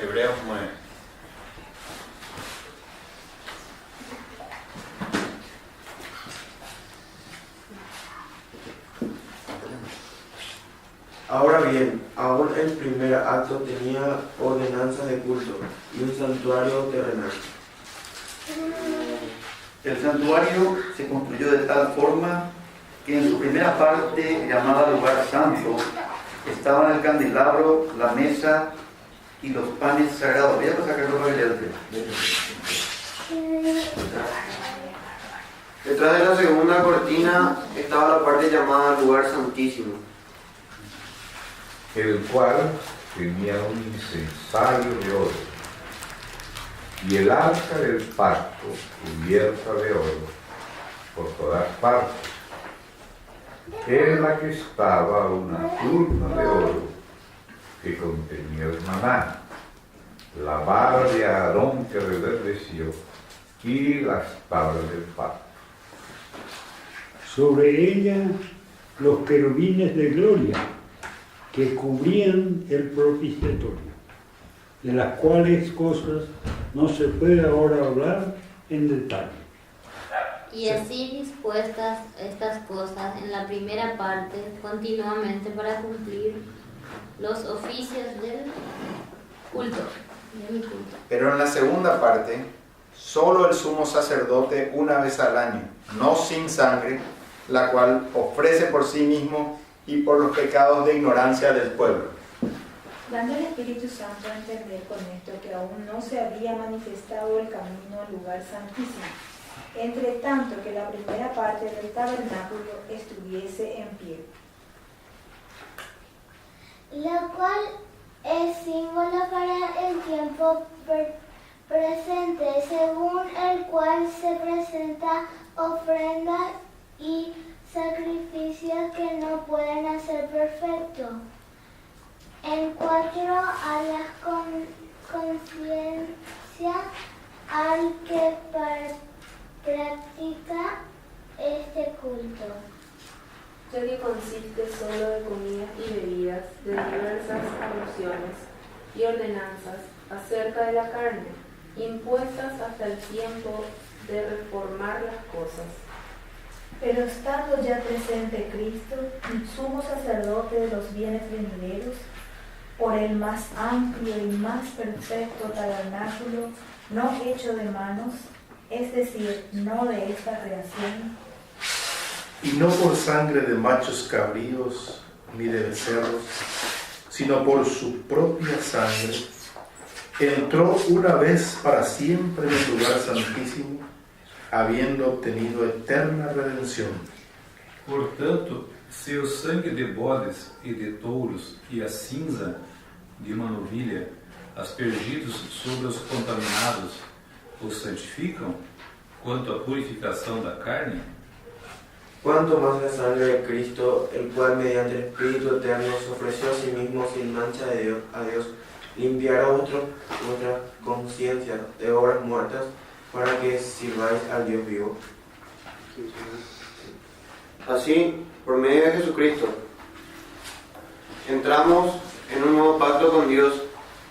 Hebreos 9. Ahora bien, aún el primer acto tenía ordenanzas de culto y un santuario terrenal. El santuario se construyó de tal forma que en su primera parte, llamada lugar santo, estaban el candelabro, la mesa y los panes sagrados. Voy a sacarlo para leerte. Detrás de la segunda cortina estaba la parte llamada lugar santísimo, el cual tenía un incensario de oro, y el arca del pacto cubierta de oro por todas partes. En la que estaba una urna de oro que contenía el maná, la vara de Aarón que reverdeció y las tablas del pacto. Sobre ella los querubines de gloria que cubrían el propiciatorio, de las cuales cosas no se puede ahora hablar en detalle. Y así dispuestas estas cosas en la primera parte continuamente para cumplir los oficios del culto, de mi culto. Pero en la segunda parte, solo el sumo sacerdote una vez al año, no sin sangre, la cual ofrece por sí mismo y por los pecados de ignorancia del pueblo. Dando el Espíritu Santo a entender con esto que aún no se había manifestado el camino al lugar santísimo, entre tanto que la primera parte del tabernáculo estuviese en pie. Lo cual es símbolo para el tiempo presente, según el cual se presenta ofrendas y sacrificios que no pueden hacer perfecto. En cuanto a la conciencia al que practica este culto, ya que consiste solo de comidas y bebidas, de diversas alusiones y ordenanzas acerca de la carne, impuestas hasta el tiempo de reformar las cosas. Pero estando ya presente Cristo, sumo sacerdote de los bienes venideros, por el más amplio y más perfecto tabernáculo, no hecho de manos, es decir, no de esta creación, y no por sangre de machos cabríos ni de becerros, sino por su propia sangre, entró una vez para siempre en el lugar santísimo, habiendo obtenido eterna redención. Portanto, se o sangue de bodes e de touros e a cinza de uma novilha, aspergidos sobre os contaminados, os santificam, quanto à purificação da carne, cuanto más la sangre de Cristo, el cual mediante el Espíritu Eterno se ofreció a sí mismo sin mancha a Dios, limpiará vuestra conciencia de obras muertas para que sirváis al Dios vivo. Así, por medio de Jesucristo, entramos en un nuevo pacto con Dios,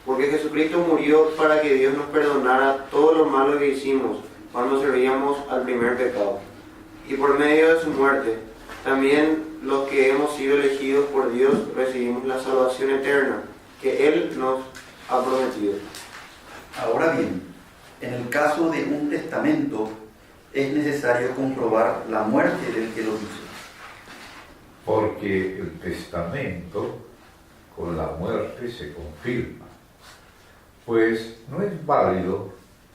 porque Jesucristo murió para que Dios nos perdonara todo lo malo que hicimos cuando servíamos al primer pecado. Y por medio de su muerte, también los que hemos sido elegidos por Dios recibimos la salvación eterna que Él nos ha prometido. Ahora bien, en el caso de un testamento, es necesario comprobar la muerte del que lo hizo. Porque el testamento con la muerte se confirma, pues no es válido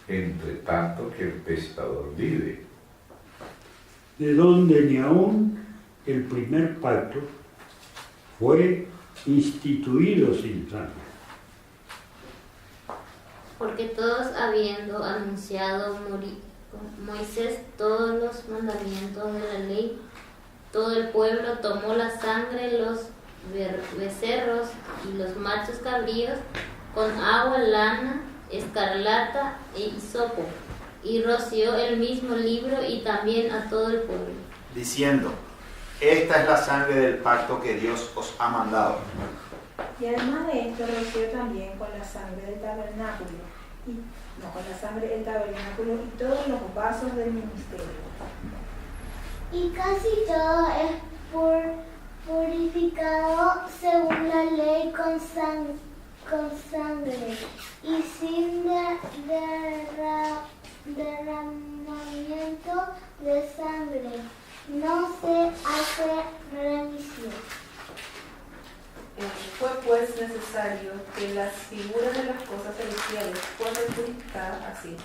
entre tanto que el testador vive. De donde ni aún el primer pacto fue instituido sin sangre. Porque todos habiendo anunciado Moisés todos los mandamientos de la ley, todo el pueblo tomó la sangre, los becerros y los machos cabríos, con agua, lana, escarlata e hisopo, y roció el mismo libro y también a todo el pueblo, diciendo: esta es la sangre del pacto que Dios os ha mandado. Y además de esto, roció también con la sangre del tabernáculo, y todos los vasos del ministerio. Y casi todo es purificado según la ley con sangre y sin derramamiento de sangre no se hace remisión. Fue pues necesario que las figuras de las cosas celestiales fueran purificadas así,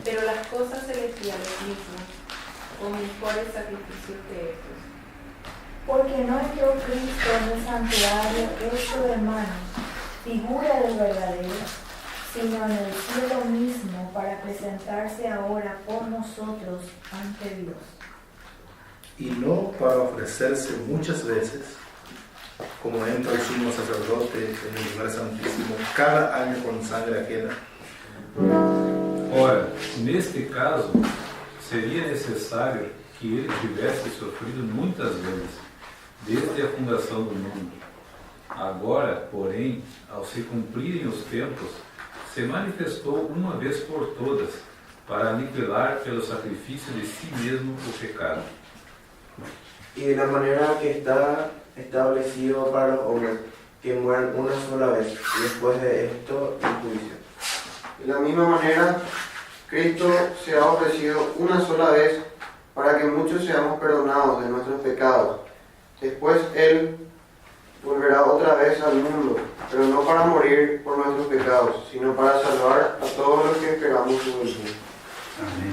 pero las cosas celestiales mismas con mejores sacrificios que estos. Porque no entró Cristo en el santuario hecho de manos, figura del verdadero, sino en el cielo mismo para presentarse ahora por nosotros ante Dios. Y no para ofrecerse muchas veces, como entra el sumo sacerdote en el lugar santísimo cada año con sangre ajena. Ora, neste caso, seria necessário que ele tivesse sofrido muitas vezes, desde a fundação do mundo. Agora, porém, ao se cumprirem os tempos, se manifestou uma vez por todas, para aniquilar pelo sacrifício de si mesmo o pecado. Y de la manera que está establecido para los hombres, que mueran una sola vez, y después de esto, el juicio. De la misma manera, Cristo se ha ofrecido una sola vez para que muchos seamos perdonados de nuestros pecados. Después Él volverá otra vez al mundo, pero no para morir por nuestros pecados, sino para salvar a todos los que esperamos su venida. Amén.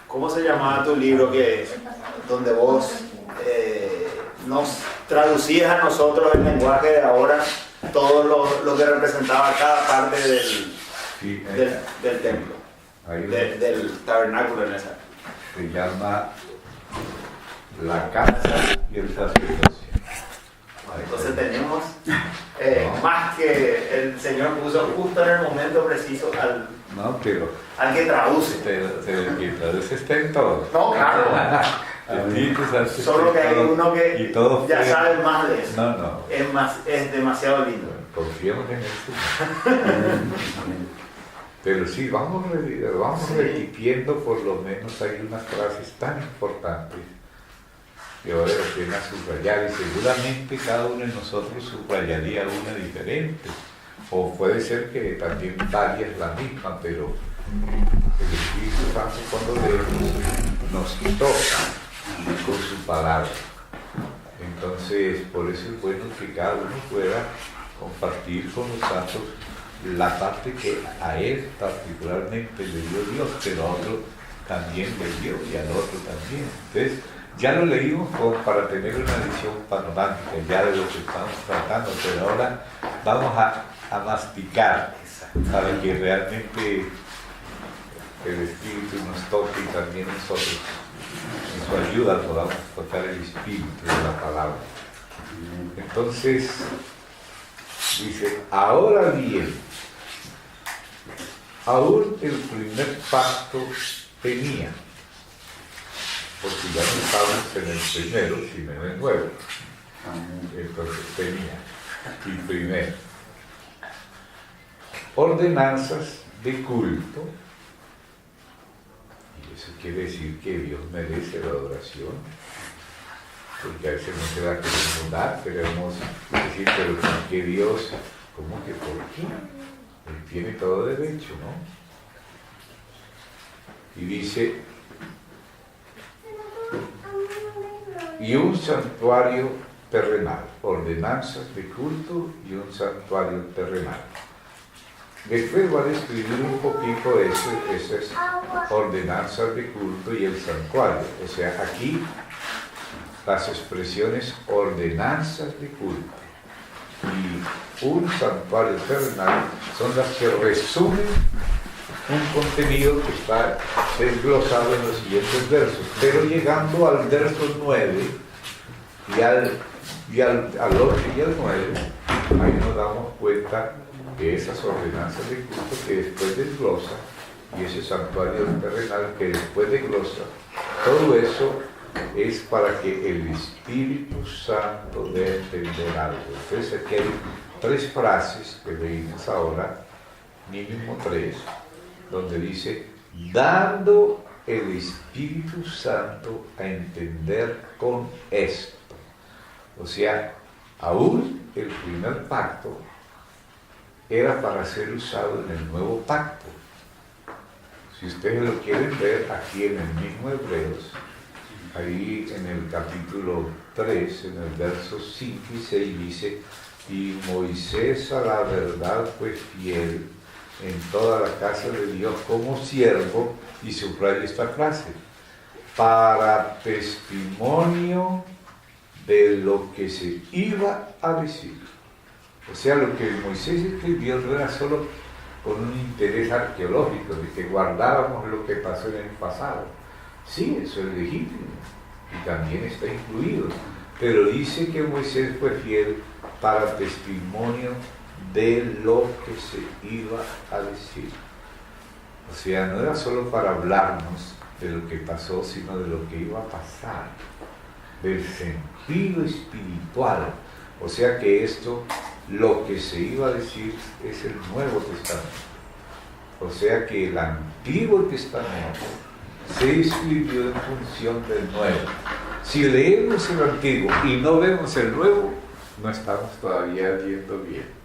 ¿Cómo se llamaba tu libro donde vos nos traducías a nosotros el lenguaje de ahora todo lo que representaba cada parte del templo, del tabernáculo en esa? Se llama La Casa y el Sacerdocio. Entonces tenemos más que el Señor puso justo en el momento preciso al que traduce. El que traduce está en todo. No, claro. Solo que hay uno que ya sabe más de eso. No. Es demasiado lindo. Confiemos en eso. Pero sí, vamos repitiendo por lo menos hay unas frases tan importantes que ahora la pena subrayar, y seguramente cada uno de nosotros subrayaría una diferente, o puede ser que también varias la misma, pero el Espíritu Santo cuando leemos nos toca con su palabra. Entonces, por eso es bueno que cada uno pueda compartir con los santos la parte que a él particularmente le dio Dios, pero a otro también le dio y al otro también. Entonces, ya lo leímos para tener una visión panorámica ya de lo que estamos tratando, pero ahora vamos a masticar para que realmente el Espíritu nos toque y también nosotros, en su ayuda, podamos tocar el Espíritu de la palabra. Entonces, dice, ahora bien, aún el primer pacto tenía, porque ya no estamos en el primero, sino en el nuevo. Entonces tenía, y primero, ordenanzas de culto, y eso quiere decir que Dios merece la adoración, porque a veces no se da queremos dar, queremos decir, pero ¿por qué Dios? ¿Cómo que por qué? Él tiene todo derecho, ¿no? Y dice, y un santuario terrenal, ordenanzas de culto y un santuario terrenal. Después va a describir un poquito esas ordenanzas de culto y el santuario. O sea, aquí las expresiones ordenanzas de culto y un santuario terrenal son las que resumen un contenido que está desglosado en los siguientes versos, pero llegando al verso 9 y al 8 y al 9, ahí nos damos cuenta que esas ordenanzas de culto que después desglosa y ese santuario terrenal que después desglosa. Todo eso es para que el Espíritu Santo dé a entender algo. Entonces aquí hay 3 frases que leímos ahora, mínimo 3, donde dice, dando el Espíritu Santo a entender con esto. O sea, aún el primer pacto era para ser usado en el nuevo pacto. Si ustedes lo quieren ver aquí en el mismo Hebreos, ahí en el capítulo 3, en el verso 5 y 6 dice, y Moisés a la verdad fue fiel en toda la casa de Dios como siervo, y subraya esta frase, para testimonio de lo que se iba a decir. O sea, lo que Moisés escribió no era solo con un interés arqueológico, de que guardáramos lo que pasó en el pasado. Sí, eso es legítimo, y también está incluido, pero dice que Moisés fue fiel para testimonio de lo que se iba a decir. O sea, no era solo para hablarnos de lo que pasó, sino de lo que iba a pasar, del sentido espiritual. O sea que esto, lo que se iba a decir, es el Nuevo Testamento. O sea que el Antiguo Testamento se escribió en función del Nuevo. Si leemos el Antiguo y no vemos el Nuevo, no estamos todavía viendo bien.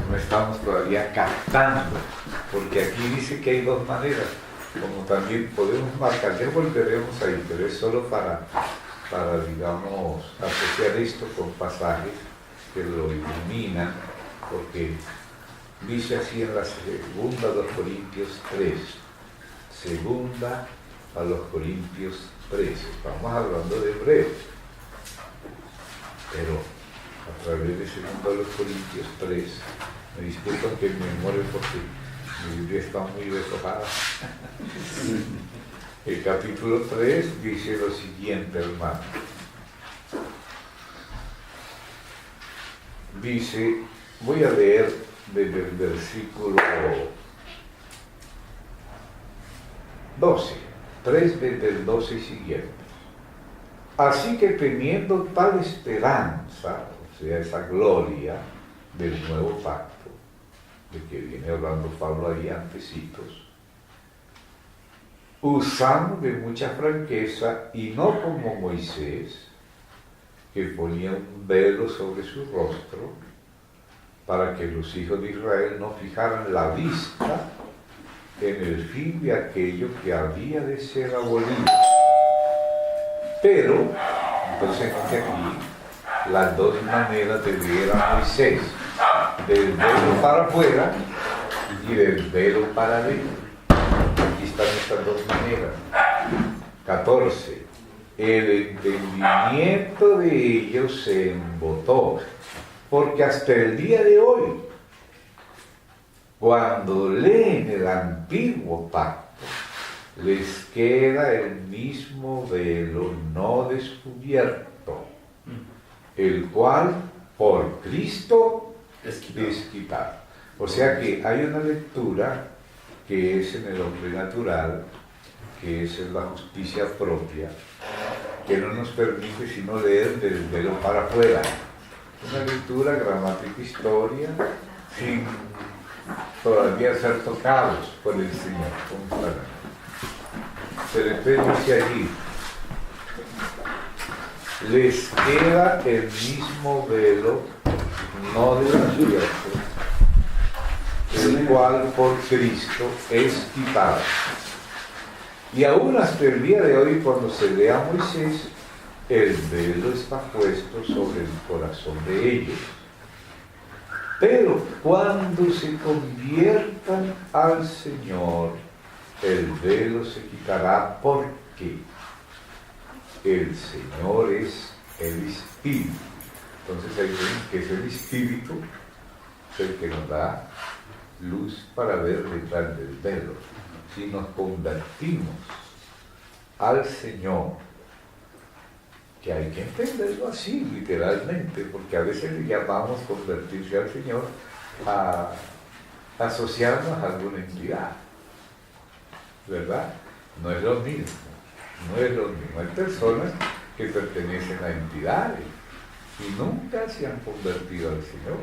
No estamos todavía captando, porque aquí dice que hay 2 maneras, como también podemos marcar, ya volveremos ahí, pero es solo para digamos, asociar esto con pasajes que lo iluminan, porque dice así en la segunda a los Corintios 3, segunda a los Corintios 3, estamos hablando de Hebreos, pero a través de segunda a los Corintios 3, me disculpan que mi memoria porque mi Biblia está muy deshojada. El capítulo 3 dice lo siguiente, hermano. Dice, voy a leer desde el versículo 12, 3 desde el 12 y siguiente. Así que teniendo tal esperanza, o sea, esa gloria del nuevo pacto, de que viene hablando Pablo ahí antecitos, usamos de mucha franqueza y no como Moisés, que ponía un velo sobre su rostro para que los hijos de Israel no fijaran la vista en el fin de aquello que había de ser abolido. Pero, entonces aquí, las 2 maneras de leer a Moisés, del velo para afuera y del velo para adentro. Aquí están estas 2 maneras. 14. El entendimiento de ellos se embotó, porque hasta el día de hoy, cuando leen el antiguo pacto, les queda el mismo velo no descubierto, el cual por Cristo es quitado. O sea que hay una lectura que es en el hombre natural, que es en la justicia propia, que no nos permite sino leer del velo para afuera. Una lectura, gramática, historia, sin todavía ser tocados por el Señor. Pero después dice allí, les queda el mismo velo no descubierto, el cual por Cristo es quitado. Y aún hasta el día de hoy, cuando se lee a Moisés, el velo está puesto sobre el corazón de ellos. Pero cuando se conviertan al Señor, el velo se quitará, porque el Señor es el Espíritu. Entonces ahí ven que es el Espíritu el que nos da luz para ver detrás del velo. Si nos convertimos al Señor, que hay que entenderlo así, literalmente, porque a veces le llamamos convertirse al Señor a asociarnos a alguna entidad. ¿verdad? No es lo mismo, no es lo mismo. Hay personas que pertenecen a entidades y nunca se han convertido al Señor,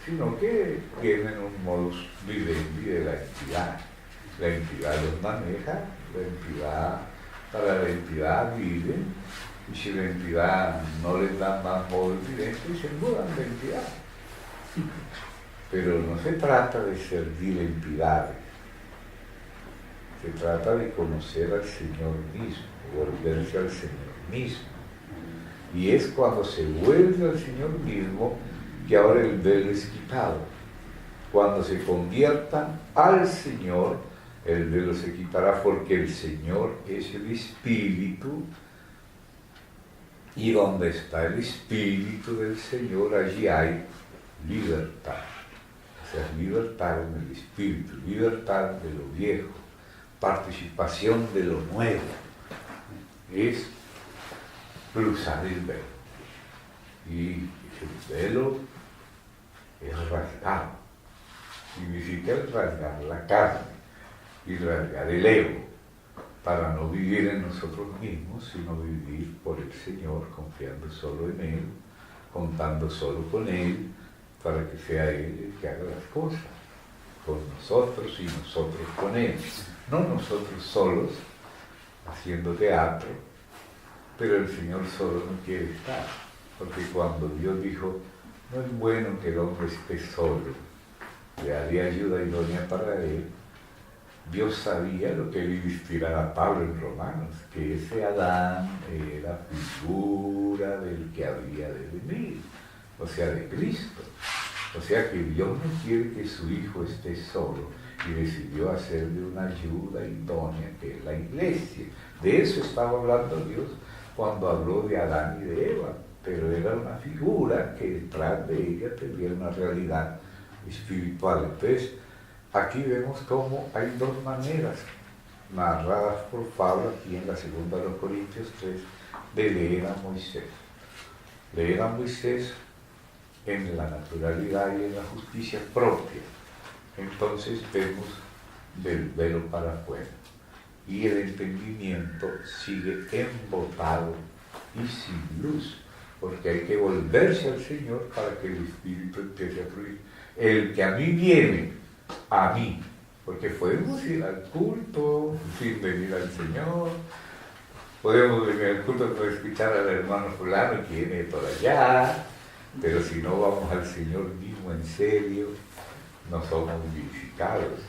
sino que tienen un modus vivendi de la entidad. La entidad los maneja, para la entidad viven, y si la entidad no les da más modus vivendi, se mudan de entidad. Pero no se trata de servir entidades, se trata de conocer al Señor mismo, volverse al Señor mismo. Y es cuando se vuelve al Señor mismo que ahora el velo es quitado. Cuando se conviertan al Señor, el velo se quitará, porque el Señor es el Espíritu, y donde está el Espíritu del Señor, allí hay libertad. O sea, libertad en el Espíritu, libertad de lo viejo, participación de lo nuevo. Es cruzar el velo. Y el velo es rasgar. Significa rasgar la carne y rasgar el ego, para no vivir en nosotros mismos, sino vivir por el Señor, confiando solo en Él, contando solo con Él, para que sea Él el que haga las cosas, con nosotros y nosotros con Él. No nosotros solos, haciendo teatro, pero el Señor solo no quiere estar, porque cuando Dios dijo, no es bueno que el hombre esté solo, le haría ayuda idónea para él, Dios sabía lo que le iba a inspirar a Pablo en Romanos, que ese Adán era figura del que había de venir, o sea, de Cristo. O sea que Dios no quiere que su Hijo esté solo, y decidió hacerle una ayuda idónea, que es la iglesia. De eso estaba hablando Dios cuando habló de Adán y de Eva, pero era una figura que detrás de ella tenía una realidad espiritual. Entonces, aquí vemos cómo hay dos maneras narradas por Pablo aquí en la segunda de los Corintios 3 de leer a Moisés. Leer a Moisés en la naturalidad y en la justicia propia. Entonces vemos del velo para afuera y el entendimiento sigue embotado y sin luz, porque hay que volverse al Señor para que el Espíritu empiece a fluir. El que a mí viene, a mí, porque podemos ir al culto sin venir al Señor, podemos venir al culto para escuchar al hermano fulano que viene por allá, pero si no vamos al Señor mismo en serio, no somos vivificados.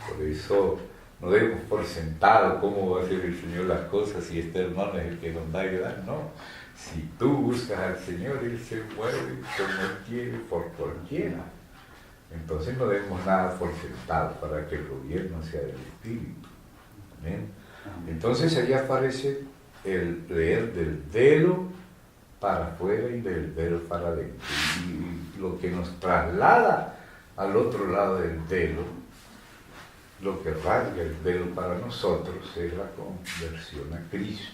Por eso no demos por sentado cómo va a hacer el Señor las cosas si este hermano es el que nos da a ayudar. No, si tú buscas al Señor, Él se mueve como Él quiere por cualquiera. Entonces no demos nada por sentado para que el gobierno sea del Espíritu. ¿Amén? Entonces allí aparece el leer del velo para afuera y del velo para adentro. Y lo que nos traslada al otro lado del velo, lo que rasga el velo para nosotros, es la conversión a Cristo,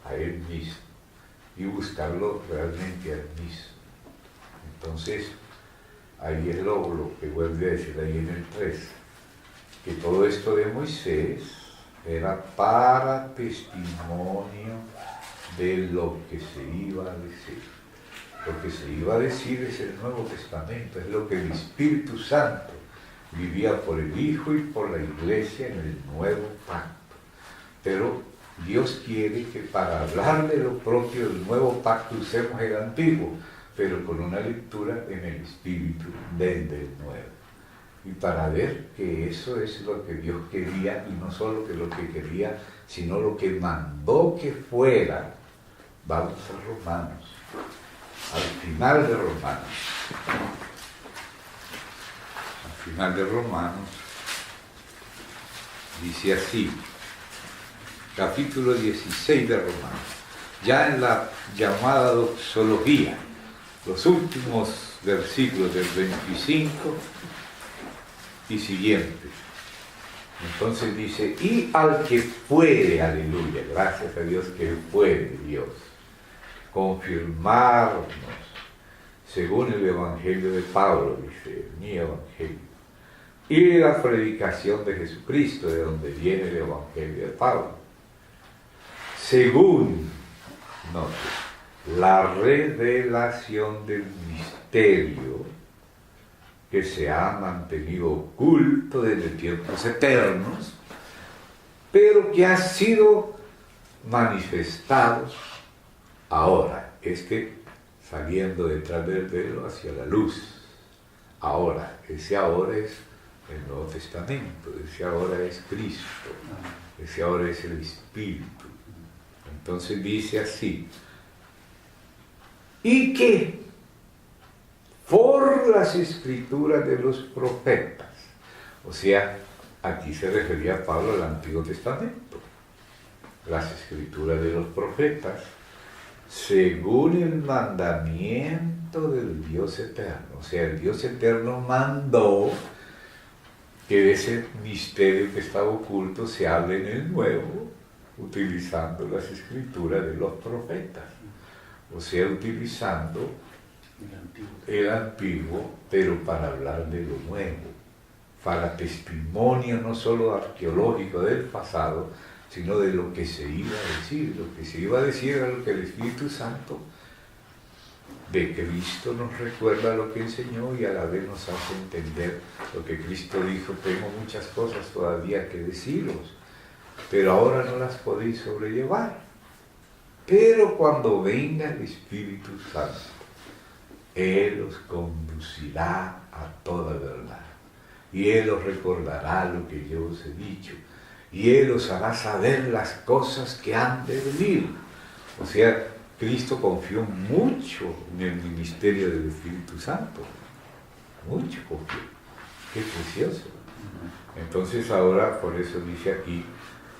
a Él mismo, y buscarlo realmente a Él mismo. Entonces, ahí es lo que vuelve a decir ahí en el 3, que todo esto de Moisés era para testimonio de lo que se iba a decir. Lo que se iba a decir es el Nuevo Testamento, es lo que el Espíritu Santo vivía por el Hijo y por la Iglesia en el Nuevo Pacto. Pero Dios quiere que para hablar de lo propio del Nuevo Pacto usemos el Antiguo, pero con una lectura en el Espíritu desde el Nuevo. Y para ver que eso es lo que Dios quería, y no solo que lo que quería, sino lo que mandó que fuera, vamos a Romanos. Al final de Romanos, dice así, capítulo 16 de Romanos, ya en la llamada doxología, los últimos versículos del 25 y siguientes. Entonces dice, y al que puede, aleluya, gracias a Dios que puede Dios confirmarnos, según el Evangelio de Pablo, dice, mi Evangelio, y la predicación de Jesucristo, de donde viene el Evangelio de Pablo. Según, la revelación del misterio que se ha mantenido oculto desde tiempos eternos, pero que ha sido manifestado ahora, es que saliendo detrás del velo hacia la luz. Ahora, ese ahora es el Nuevo Testamento, ese ahora es Cristo, ese ahora es el Espíritu. Entonces dice así, y que por las escrituras de los profetas, o sea, aquí se refería Pablo al Antiguo Testamento, las escrituras de los profetas, según el mandamiento del Dios eterno. O sea, el Dios eterno mandó que de ese misterio que estaba oculto se hable en el Nuevo, utilizando las escrituras de los profetas. O sea, utilizando el antiguo, pero para hablar de lo nuevo, para testimonio no solo arqueológico del pasado, sino de lo que se iba a decir. Lo que se iba a decir era lo que el Espíritu Santo de Cristo nos recuerda lo que enseñó y a la vez nos hace entender lo que Cristo dijo. Tengo muchas cosas todavía que deciros, pero ahora no las podéis sobrellevar. Pero cuando venga el Espíritu Santo, Él os conducirá a toda verdad, y Él os recordará lo que yo os he dicho, y Él os hará saber las cosas que han de venir. O sea, Cristo confió mucho en el ministerio del Espíritu Santo, mucho confió. Qué precioso. Entonces ahora, por eso dice aquí,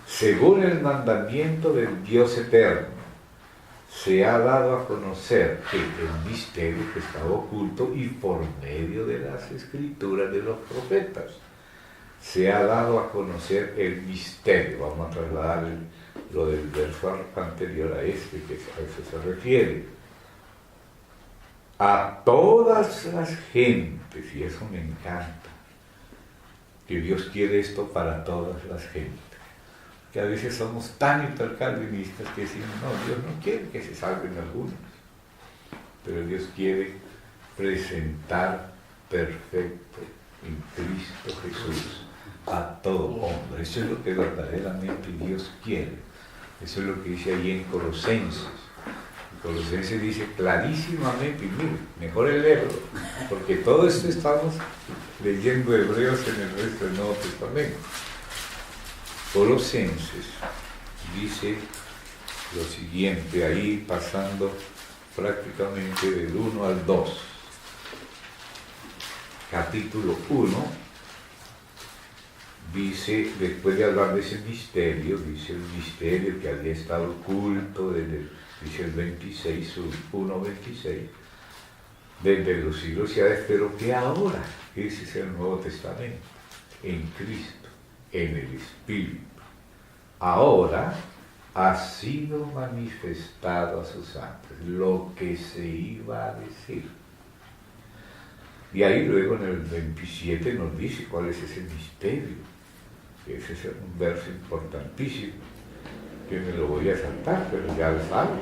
según el mandamiento del Dios eterno, se ha dado a conocer que el misterio que estaba oculto y por medio de las escrituras de los profetas, se ha dado a conocer el misterio. Vamos a trasladar lo del verso anterior a este, que a eso se refiere. A todas las gentes, y eso me encanta, que Dios quiere esto para todas las gentes. Que a veces somos tan hipercalvinistas que decimos, no, Dios no quiere que se salven algunos, pero Dios quiere presentar perfecto en Cristo Jesús a todo hombre. Eso es lo que verdaderamente Dios quiere. Eso es lo que dice ahí en Colosenses. Colosenses dice clarísimamente, y mire, mejor el leerlo, porque todo esto estamos leyendo Hebreos en el resto del Nuevo Testamento. Colosenses dice lo siguiente, ahí pasando prácticamente del 1 al 2. Capítulo 1 dice, después de hablar de ese misterio, dice el misterio que había estado oculto desde, dice el 26, 1:26, desde los siglos y a pero que ahora, ese es el Nuevo Testamento, en Cristo, en el Espíritu, ahora ha sido manifestado a sus santos lo que se iba a decir. Y ahí luego en el 27 nos dice cuál es ese misterio. Ese es un verso importantísimo, que me lo voy a saltar, pero ya lo saben.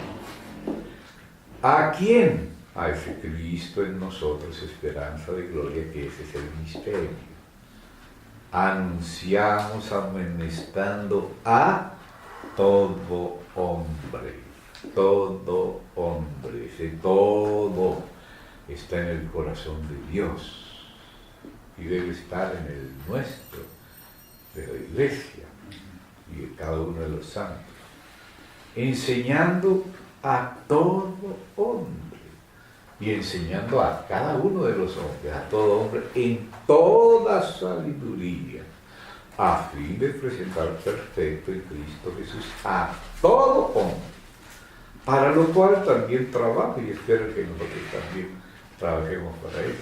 ¿A quién? A ese Cristo en nosotros, esperanza de gloria, que ese es el misterio. Anunciamos amonestando a todo hombre, ese todo está en el corazón de Dios y debe estar en el nuestro, de la iglesia y de cada uno de los santos, enseñando a todo hombre y enseñando a cada uno de los hombres, a todo hombre en toda sabiduría, a fin de presentar perfecto en Cristo Jesús a todo hombre, para lo cual también trabajo y espero que nosotros también trabajemos para él.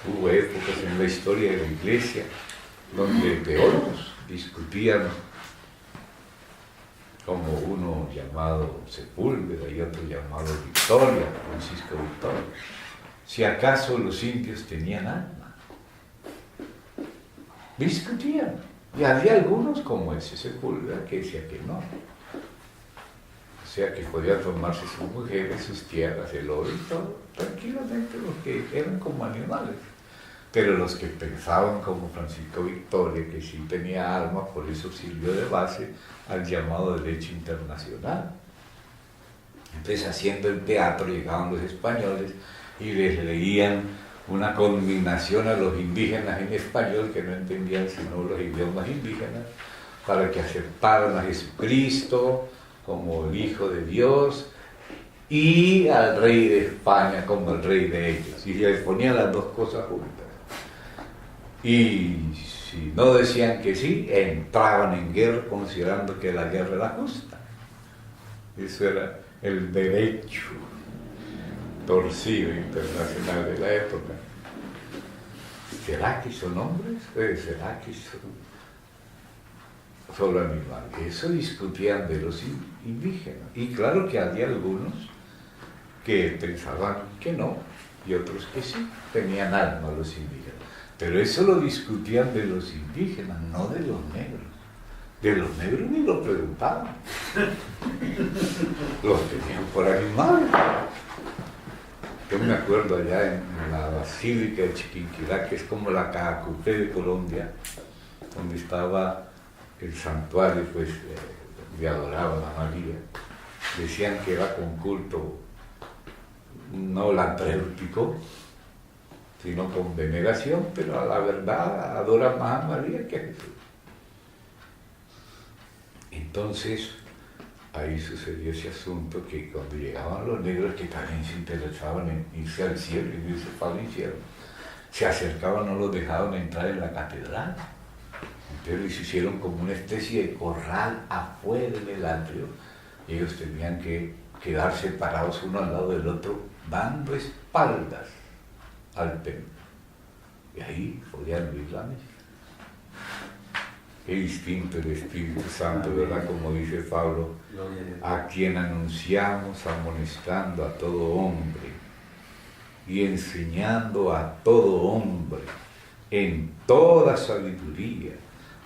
Hubo épocas en la historia de la iglesia donde teólogos discutían, como uno llamado Sepúlveda y otro llamado Victoria, Francisco Victoria, si acaso los indios tenían alma. discutían. Y había algunos como ese Sepúlveda que decía que no. O sea, que podían tomarse sus mujeres, sus tierras, el oro y todo, tranquilamente, los que eran como animales. Pero los que pensaban como Francisco Victoria, que sí tenía armas, por eso sirvió de base al llamado derecho internacional. Entonces, haciendo el teatro, llegaban los españoles y les leían una conminación a los indígenas en español, que no entendían sino los idiomas indígenas, para que aceptaran a Jesucristo como el Hijo de Dios y al rey de España como el rey de ellos. Y les ponían las dos cosas juntas. Y si no decían que sí, entraban en guerra considerando que la guerra era justa. Eso era el derecho torcido internacional de la época. ¿Será que son hombres? ¿Será que son solo animales? Eso discutían de los indígenas. Y claro que había algunos que pensaban que no, y otros que sí, tenían alma los indígenas. Pero eso lo discutían de los indígenas, no de los negros. De los negros ni lo preguntaban. Los tenían por animales. Yo me acuerdo allá en la Basílica de Chiquinquirá, que es como la Caacupé de Colombia, donde estaba el santuario, pues, donde adoraban a María. Decían que era con culto no lantérpico, sino con veneración, pero a la verdad adora más a María que a Jesús. Entonces, ahí sucedió ese asunto que cuando llegaban los negros que también se interesaban en irse al cielo y irse para el infierno, se acercaban, no los dejaban entrar en la catedral. Entonces les hicieron como una especie de corral afuera del atrio. Ellos tenían que quedar separados uno al lado del otro, dando espaldas al templo. Y ahí podían oír la misa. Qué distinto el Espíritu Santo, ¿verdad? Como dice Pablo, a quien anunciamos amonestando a todo hombre y enseñando a todo hombre en toda sabiduría,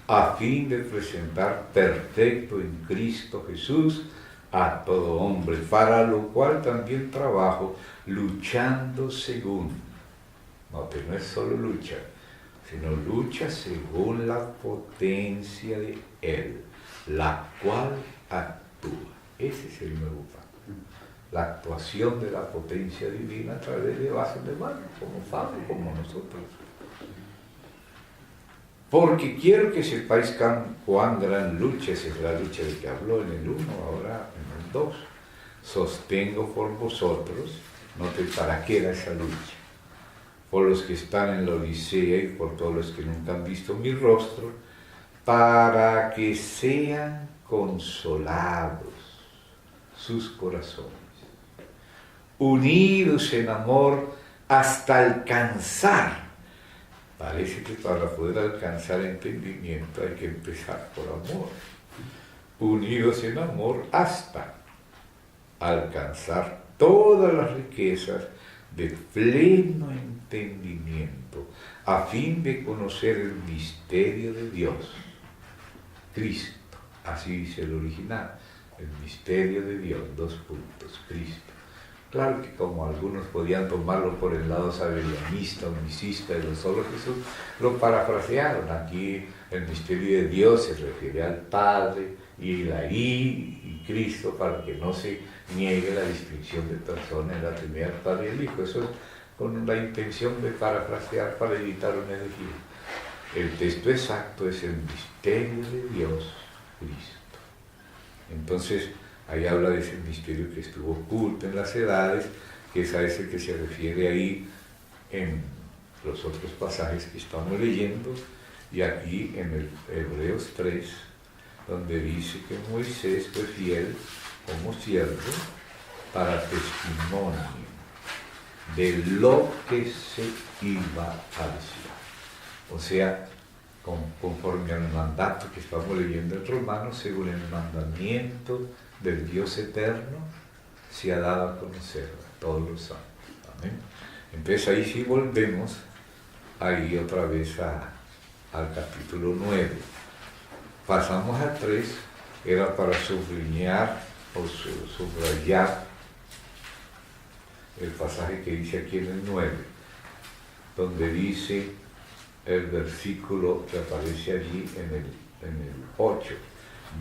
a fin de presentar perfecto en Cristo Jesús a todo hombre, para lo cual también trabajo, luchando según, no, que no es solo lucha, sino lucha según la potencia de Él, la cual actúa. Ese es el nuevo pacto. La actuación de la potencia divina a través de vasos de barro, como Pablo, como nosotros. Porque quiero que sepáis cuán gran lucha es la lucha de que habló en el 1, ahora en el 2. Sostengo por vosotros, note para qué era esa lucha. Por los que están en la Odisea y por todos los que nunca han visto mi rostro, para que sean consolados sus corazones, unidos en amor hasta alcanzar. Parece que para poder alcanzar entendimiento hay que empezar por amor. Unidos en amor hasta alcanzar todas las riquezas de pleno entendimiento, a fin de conocer el misterio de Dios, Cristo, así dice el original, el misterio de Dios, : Cristo. Claro que como algunos podían tomarlo por el lado sabelianista, unicista de lo solo Jesús, lo parafrasearon. Aquí el misterio de Dios se refiere al Padre y la y Cristo, para que no se niegue la distinción de personas en la Trinidad del Padre y el Hijo. Eso es con la intención de parafrasear para evitar una herejía. El texto exacto es el misterio de Dios, Cristo. Entonces, ahí habla de ese misterio que estuvo oculto en las edades, que es a ese que se refiere ahí en los otros pasajes que estamos leyendo, y aquí en el Hebreos 3, donde dice que Moisés fue fiel como siervo para testimonio de lo que se iba a decir. O sea, conforme al mandato que estamos leyendo en Romanos, según el mandamiento del Dios eterno, se ha dado a conocer a todos los santos. Amén. Entonces ahí sí volvemos ahí otra vez al capítulo 9. Pasamos al 3, era para subrayar o subrayar el pasaje que dice aquí en el 9, donde dice el versículo que aparece allí en el 8,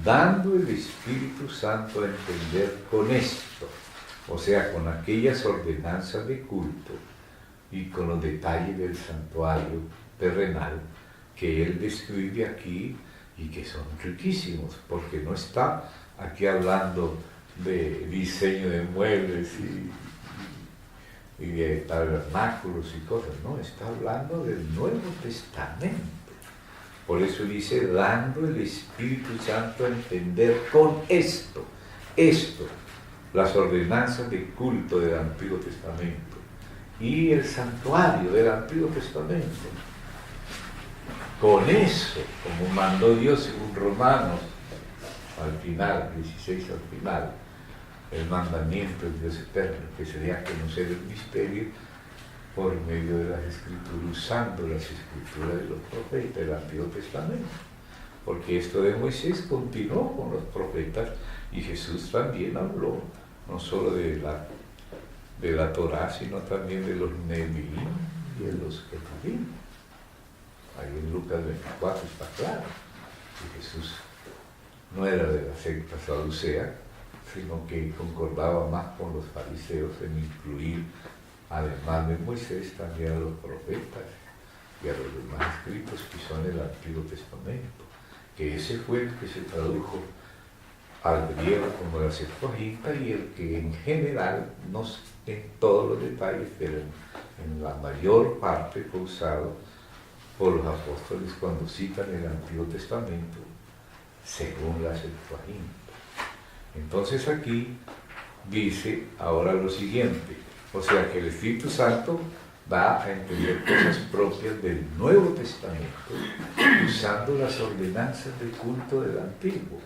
dando el Espíritu Santo a entender con esto, o sea, con aquellas ordenanzas de culto y con los detalles del santuario terrenal que él describe aquí y que son riquísimos, porque no está aquí hablando de diseño de muebles y de tabernáculos y cosas, no, está hablando del Nuevo Testamento. Por eso dice, dando el Espíritu Santo a entender con esto, las ordenanzas de culto del Antiguo Testamento y el santuario del Antiguo Testamento. Con eso, como mandó Dios según Romanos, al final, 16 al final, el mandamiento de Dios eterno, que sería conocer el misterio por medio de las Escrituras, usando las Escrituras de los profetas del Antiguo Testamento. Porque esto de Moisés continuó con los profetas y Jesús también habló, no solo de la Torá, sino también de los Nevi'im y de los Ketuvim. Ahí en Lucas 24 está claro que Jesús no era de la secta saducea, sino que concordaba más con los fariseos en incluir, además de Moisés, también a los profetas y a los demás escritos que son el Antiguo Testamento, que ese fue el que se tradujo al griego como la Septuaginta y el que en general, no en todos los detalles, pero en la mayor parte fue usado por los apóstoles cuando citan el Antiguo Testamento según la Septuaginta. Entonces aquí dice ahora lo siguiente, o sea que el Espíritu Santo va a entender cosas propias del Nuevo Testamento usando las ordenanzas de culto del Antiguo,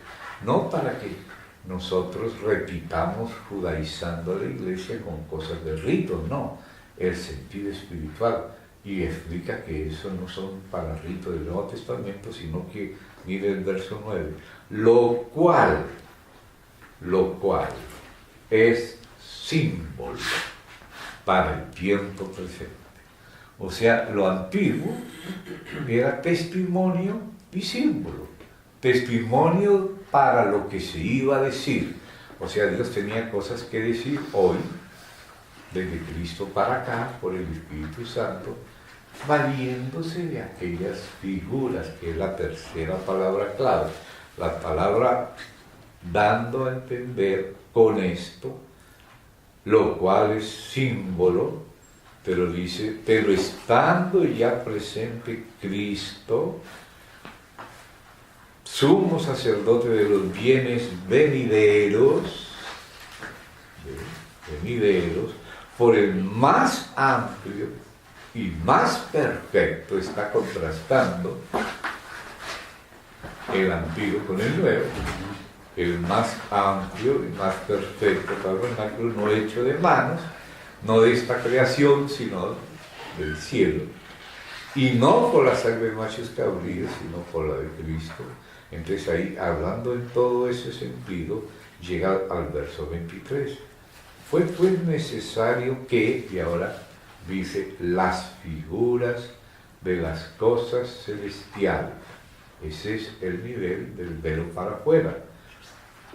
no para que nosotros repitamos judaizando a la iglesia con cosas de ritos, no, el sentido espiritual, y explica que eso no son para ritos del Nuevo Testamento, sino que mire el verso 9, lo cual es símbolo para el tiempo presente. O sea, lo antiguo era testimonio y símbolo. Testimonio para lo que se iba a decir. O sea, Dios tenía cosas que decir hoy, desde Cristo para acá, por el Espíritu Santo, valiéndose de aquellas figuras, que es la tercera palabra clave. La palabra dando a entender con esto, lo cual es símbolo, pero dice, pero estando ya presente Cristo, sumo sacerdote de los bienes venideros, por el más amplio y más perfecto, está contrastando el antiguo con el nuevo, el más amplio y más perfecto tabernáculo, no hecho de manos, no de esta creación, sino del cielo, y no por la sangre de machos cabríos, sino por la de Cristo. Entonces ahí, hablando en todo ese sentido, llega al verso 23. Fue pues necesario que, y ahora dice, las figuras de las cosas celestiales, ese es el nivel del velo para afuera,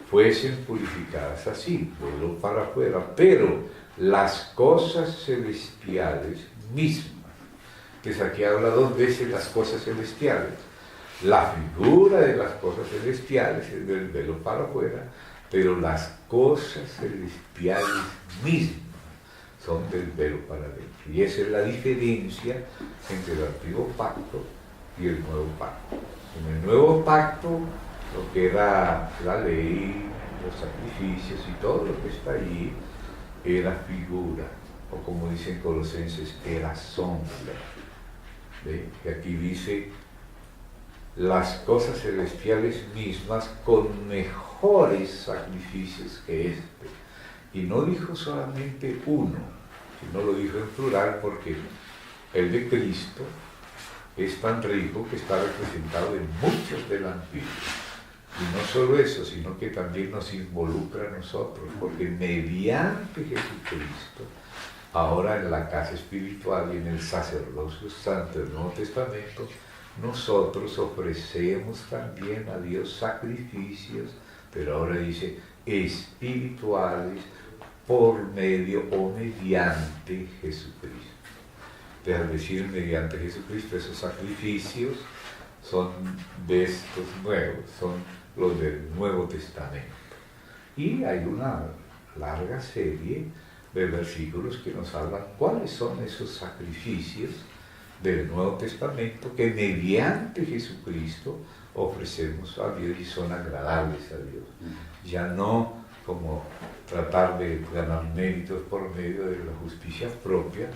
fuesen purificadas así, velo para afuera, pero las cosas celestiales mismas. Entonces aquí habla dos veces las cosas celestiales. La figura de las cosas celestiales es del velo para afuera, pero las cosas celestiales mismas son del velo para adentro. Y esa es la diferencia entre el antiguo pacto y el nuevo pacto. En el nuevo pacto, lo que era la ley, los sacrificios y todo lo que está allí, era figura, o como dicen Colosenses, era sombra. ¿Ve? Que aquí dice las cosas celestiales mismas con mejores sacrificios que este. Y no dijo solamente uno, sino lo dijo en plural, porque el de Cristo es tan rico que está representado en muchos del Antiguo. Y no solo eso, sino que también nos involucra a nosotros, porque mediante Jesucristo, ahora en la casa espiritual y en el sacerdocio santo del Nuevo Testamento, nosotros ofrecemos también a Dios sacrificios, pero ahora dice espirituales, por medio o mediante Jesucristo. Deja decir mediante Jesucristo, esos sacrificios son de estos nuevos, son los del Nuevo Testamento. Y hay una larga serie de versículos que nos hablan cuáles son esos sacrificios del Nuevo Testamento que mediante Jesucristo ofrecemos a Dios y son agradables a Dios. Ya no como tratar de ganar méritos por medio de la justicia propia,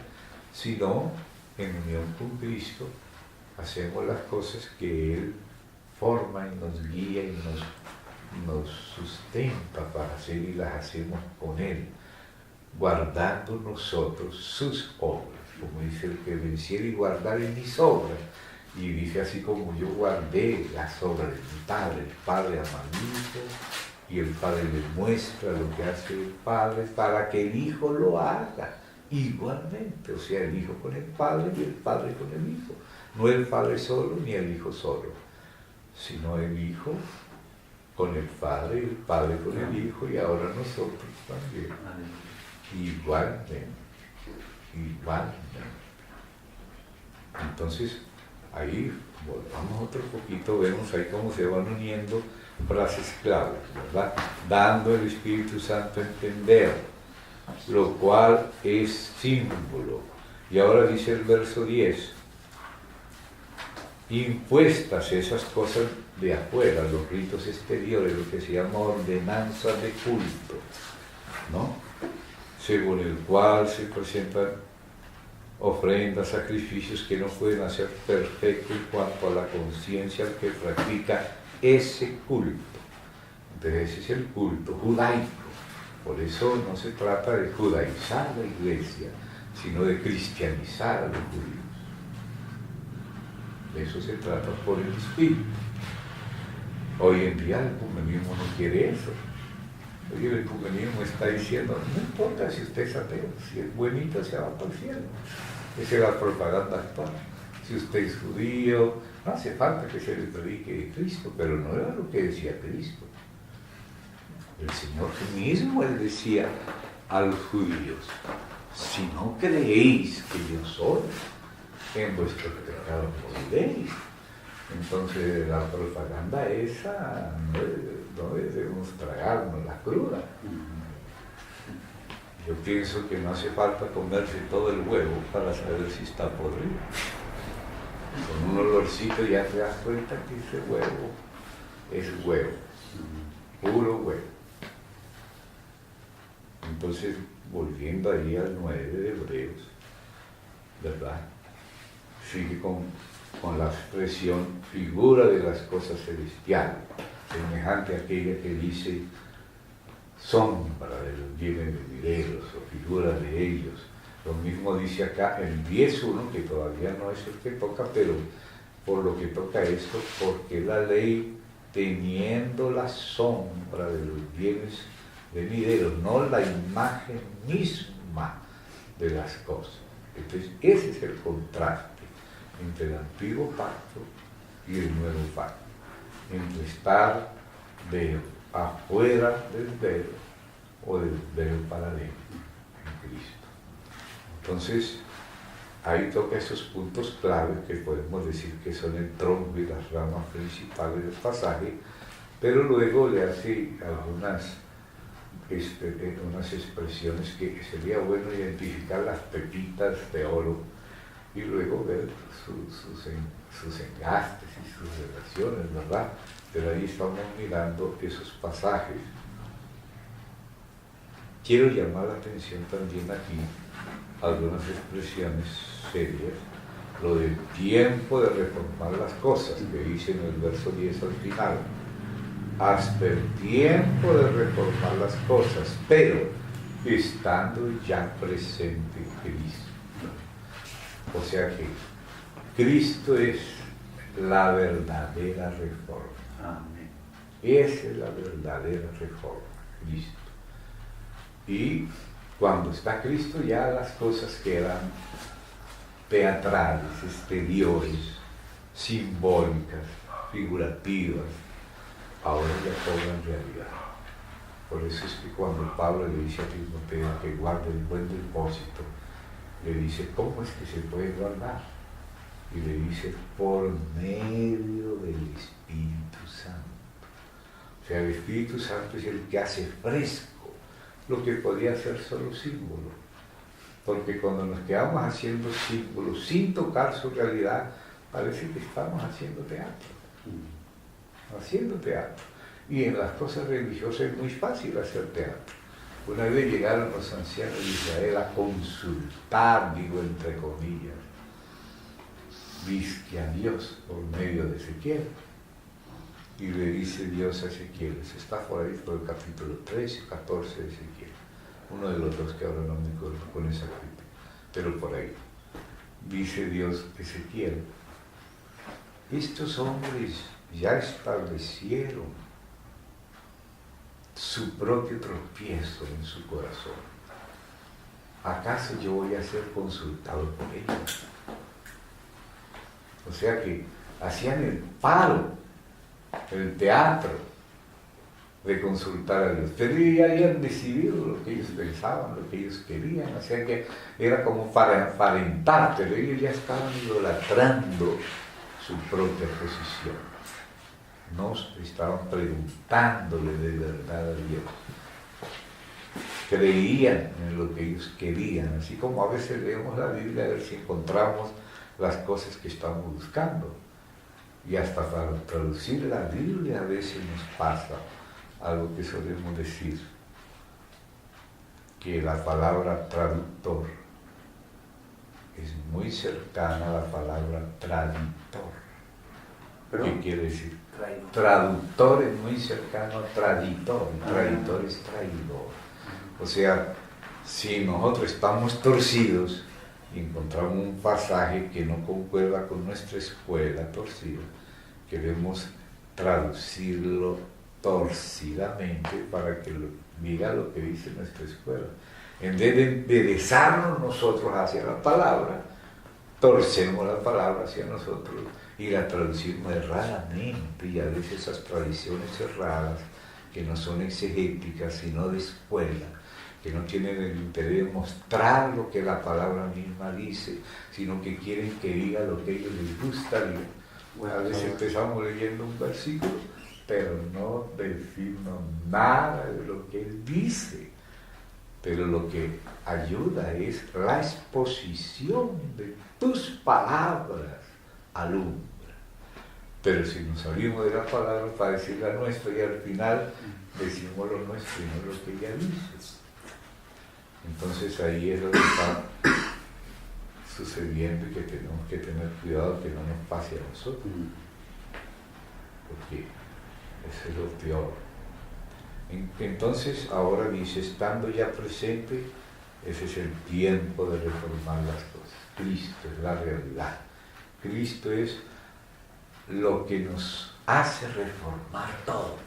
sino en unión con Cristo hacemos las cosas que Él forma y nos guía y nos sustenta para hacer, y las hacemos con Él, guardando nosotros sus obras, como dice el que venciere y guardare mis obras. Y dice así como yo guardé las obras de mi Padre, el Padre ama al Hijo y el Padre le muestra lo que hace el Padre para que el Hijo lo haga igualmente, o sea, el Hijo con el Padre y el Padre con el Hijo. No el Padre solo ni el Hijo solo, sino el Hijo con el Padre y el Padre con el Hijo, y ahora nosotros también. Igualmente. Entonces, ahí volvamos otro poquito, vemos ahí cómo se van uniendo frases claves, ¿verdad? Dando el Espíritu Santo a entender, lo cual es símbolo. Y ahora dice el verso 10, impuestas esas cosas de afuera, los ritos exteriores, lo que se llama ordenanza de culto, ¿no? Según el cual se presentan ofrendas, sacrificios que no pueden hacer perfecto en cuanto a la conciencia al que practica ese culto. Entonces ese es el culto judaico. Por eso no se trata de judaizar la iglesia, sino de cristianizar a los judíos. De eso se trata por el Espíritu. Hoy en día el ecumenismo no quiere eso. Hoy el ecumenismo está diciendo, no importa si usted es ateo, si es buenito se va para el cielo. Esa es la propaganda actual. Si usted es judío, no hace falta que se le predique de Cristo, pero no era lo que decía Cristo. El Señor mismo, Él decía a los judíos, si no creéis que yo soy, en vuestros pecados moriréis. Entonces la propaganda esa no debemos tragarnos la cruda. Yo pienso que no hace falta comerse todo el huevo para saber si está podrido. Con un olorcito ya te das cuenta que ese huevo es huevo, puro huevo. Entonces, volviendo ahí al 9 de Hebreos, ¿verdad? Sigue con la expresión figura de las cosas celestiales, semejante a aquella que dice sombra de los bienes venideros o figura de ellos. Lo mismo dice acá el 10.1, que todavía no es el que toca, pero por lo que toca esto, porque la ley teniendo la sombra de los bienes venideros, no la imagen misma de las cosas. Entonces ese es el contraste entre el antiguo pacto y el nuevo pacto, entre estar afuera del velo o del velo para adentro en Cristo. Entonces ahí toca esos puntos claves que podemos decir que son el tronco y las ramas principales del pasaje, pero luego le hace algunas unas expresiones que sería bueno identificar, las pepitas de oro, y luego ver sus engastes y sus relaciones, ¿verdad? Pero ahí estamos mirando esos pasajes. Quiero llamar la atención también aquí algunas expresiones serias, lo del tiempo de reformar las cosas, que dice en el verso 10 al final. Hasta el tiempo de reformar las cosas, pero estando ya presente Cristo. O sea que Cristo es la verdadera reforma. Amén. Esa es la verdadera reforma, Cristo. Y cuando está Cristo ya las cosas quedan teatrales, exteriores, simbólicas, figurativas, ahora ya cobran realidad. Por eso es que cuando Pablo le dice a Timoteo que guarde el buen depósito, le dice, ¿cómo es que se puede guardar? Y le dice, por medio del Espíritu Santo. O sea, el Espíritu Santo es el que hace fresco lo que podría ser solo símbolo. Porque cuando nos quedamos haciendo símbolos sin tocar su realidad, parece que estamos haciendo teatro. Haciendo teatro. Y en las cosas religiosas es muy fácil hacer teatro. Una vez llegaron los ancianos de Israel a consultar, digo entre comillas, dizque a Dios por medio de Ezequiel. Y le dice Dios a Ezequiel, eso está por ahí por el capítulo 13 o 14 de Ezequiel, uno de los dos que ahora no me acuerdo con exactitud, pero por ahí. Dice Dios a Ezequiel, estos hombres ya establecieron su propio tropiezo en su corazón. ¿Acaso yo voy a ser consultado por ellos? O sea que hacían el paro, el teatro de consultar a Dios, pero ya habían decidido lo que ellos pensaban, lo que ellos querían, o sea que era como para aparentar, pero ellos ya estaban idolatrando su propia posición. No estaban preguntándole de verdad a Dios. Creían en lo que ellos querían, así como a veces leemos la Biblia a ver si encontramos las cosas que estamos buscando. Y hasta para traducir la Biblia a veces nos pasa algo que solemos decir, que la palabra traductor es muy cercana a la palabra traditor. ¿Qué quiere decir? Traductor es muy cercano a traditor, y traditor es traidor. O sea, si nosotros estamos torcidos y encontramos un pasaje que no concuerda con nuestra escuela torcida, queremos traducirlo torcidamente para que diga lo que dice nuestra escuela. En vez de enderezarnos nosotros hacia la palabra, torcemos la palabra hacia nosotros y la traducimos erradamente, y a veces esas tradiciones erradas que no son exegéticas sino de escuela, que no tienen el interés de mostrar lo que la palabra misma dice, sino que quieren que diga lo que a ellos les gustaría. Bueno, a veces empezamos leyendo un versículo, pero no decimos nada de lo que él dice. Pero lo que ayuda es la exposición de tus palabras alumbra. Pero si nos salimos de la palabra para decir la nuestra y al final decimos lo nuestro y no lo que ella dice. Entonces ahí es lo que está sucediendo y que tenemos que tener cuidado que no nos pase a nosotros. Porque eso es lo peor. Entonces ahora dice, estando ya presente, ese es el tiempo de reformar las cosas. Cristo es la realidad. Cristo es lo que nos hace reformar todo.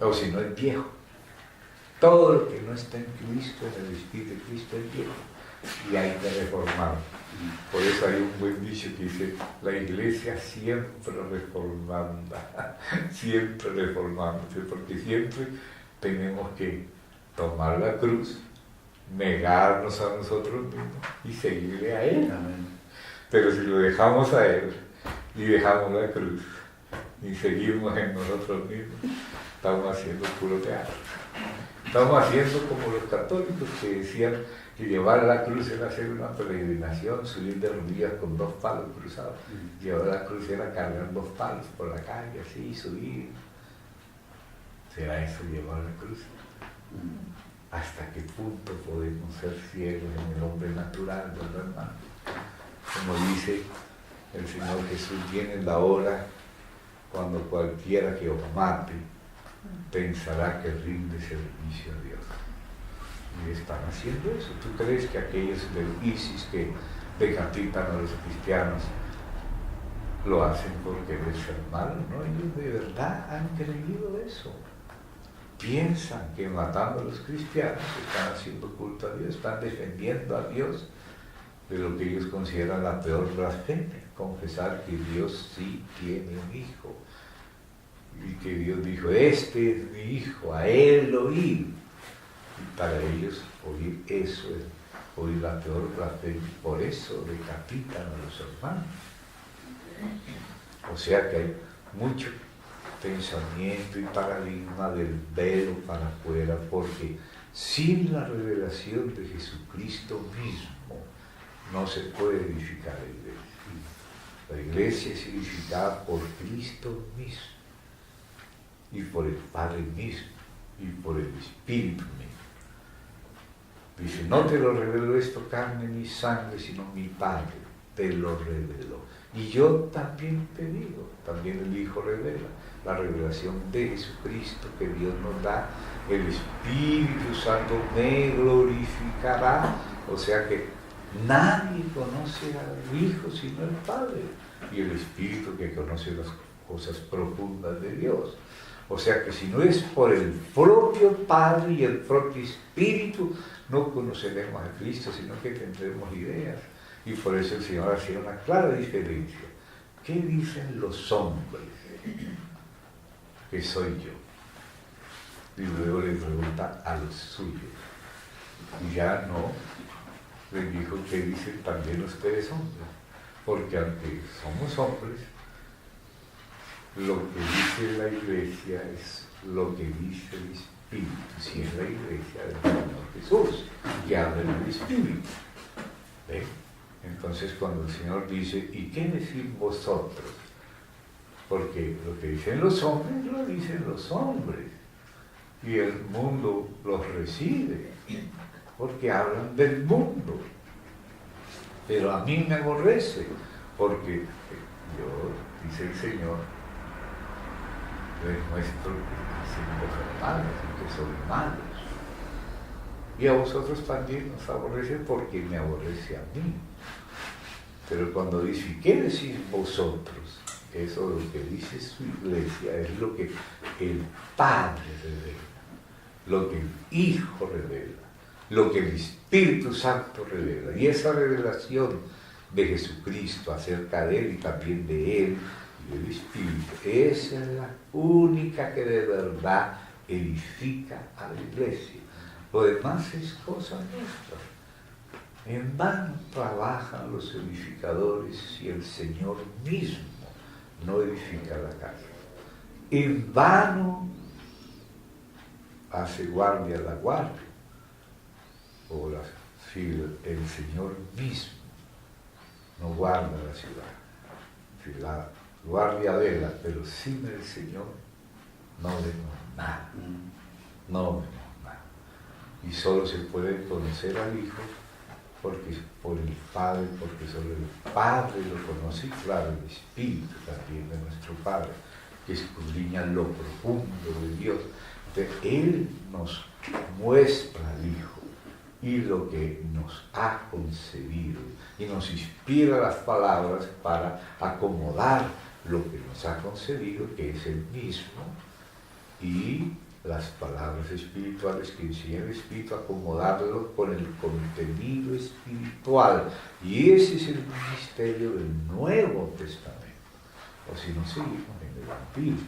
O si no es viejo. Todo lo que no está en Cristo, en el Espíritu de Cristo, es viejo. Y hay que reformar. Por eso hay un buen dicho que dice, la iglesia siempre reformando, siempre reformándose, porque siempre tenemos que tomar la cruz, negarnos a nosotros mismos y seguirle a Él. Pero si lo dejamos a Él y dejamos la cruz y seguimos en nosotros mismos, estamos haciendo puro teatro. Estamos haciendo como los católicos que decían que llevar la cruz era hacer una peregrinación, subir de rodillas con 2 palos cruzados. Llevar la cruz era cargar 2 palos por la calle, así, subir. ¿Será eso llevar la cruz? ¿Hasta qué punto podemos ser ciegos en el hombre natural, verdad, hermano? Como dice el Señor Jesús, viene la hora cuando cualquiera que os mate pensará que rinde servicio a Dios. Y están haciendo eso. ¿Tú crees que aquellos del ISIS que decapitan a los cristianos, lo hacen por querer ser malos, ¿no? Ellos de verdad han creído eso. Piensan que matando a los cristianos están haciendo culto a Dios, están defendiendo a Dios de lo que ellos consideran la peor blasfemia, confesar que Dios sí tiene un hijo y que Dios dijo, este es mi hijo, a él oír. Y para ellos oír eso es oír la peor blasfemia, por eso decapitan a los hermanos. O sea que hay mucho pensamiento y paradigma del velo para afuera, porque sin la revelación de Jesucristo mismo no se puede edificar la iglesia. La iglesia es edificada por Cristo mismo y por el Padre mismo y por el Espíritu mismo. Dice, no te lo reveló esto carne ni sangre, sino mi Padre te lo reveló. Y yo también te digo, también el Hijo revela, la revelación de Jesucristo que Dios nos da, el Espíritu Santo me glorificará. O sea que nadie conoce al Hijo sino el Padre, y el Espíritu que conoce las cosas profundas de Dios. O sea que si no es por el propio Padre y el propio Espíritu, no conoceremos a Cristo, sino que tendremos ideas. Y por eso el Señor hacía una clara diferencia. ¿Qué dicen los hombres que soy yo? Y luego le pregunta a los suyos. Y ya no les dijo qué dicen también ustedes hombres. Porque aunque somos hombres, lo que dice la iglesia es lo que dice el Espíritu. Si es la iglesia del Señor Jesús, que habla del Espíritu. ¿Ven? Entonces cuando el Señor dice, ¿y qué decís vosotros? Porque lo que dicen los hombres, lo dicen los hombres. Y el mundo los recibe, porque hablan del mundo. Pero a mí me aborrece, porque yo, dice el Señor, les muestro que hacen cosas malas y que son malos. Y a vosotros también nos aborrece porque me aborrece a mí. Pero cuando dice, ¿y qué decís vosotros? Eso lo que dice su iglesia es lo que el Padre revela, lo que el Hijo revela, lo que el Espíritu Santo revela. Y esa revelación de Jesucristo acerca de Él y también de Él y del Espíritu, esa es la única que de verdad edifica a la iglesia. Lo demás es cosa nuestra. En vano trabajan los edificadores si el Señor mismo no edifica la casa. En vano hace guardia la guardia, si el Señor mismo no guarda la ciudad. Si la guardia vela, pero sin el Señor no vemos nada. No vemos nada. Y solo se puede conocer al Hijo porque por el Padre, porque solo el Padre lo conoce, y claro, el Espíritu también de nuestro Padre, que escudriña lo profundo de Dios. Entonces, Él nos muestra al Hijo y lo que nos ha concebido, y nos inspira las palabras para acomodar lo que nos ha concedido, que es el mismo, y las palabras espirituales que enseña el Espíritu, acomodarlo con el contenido espiritual. Y ese es el ministerio del Nuevo Testamento. O si no, seguimos en el Antiguo.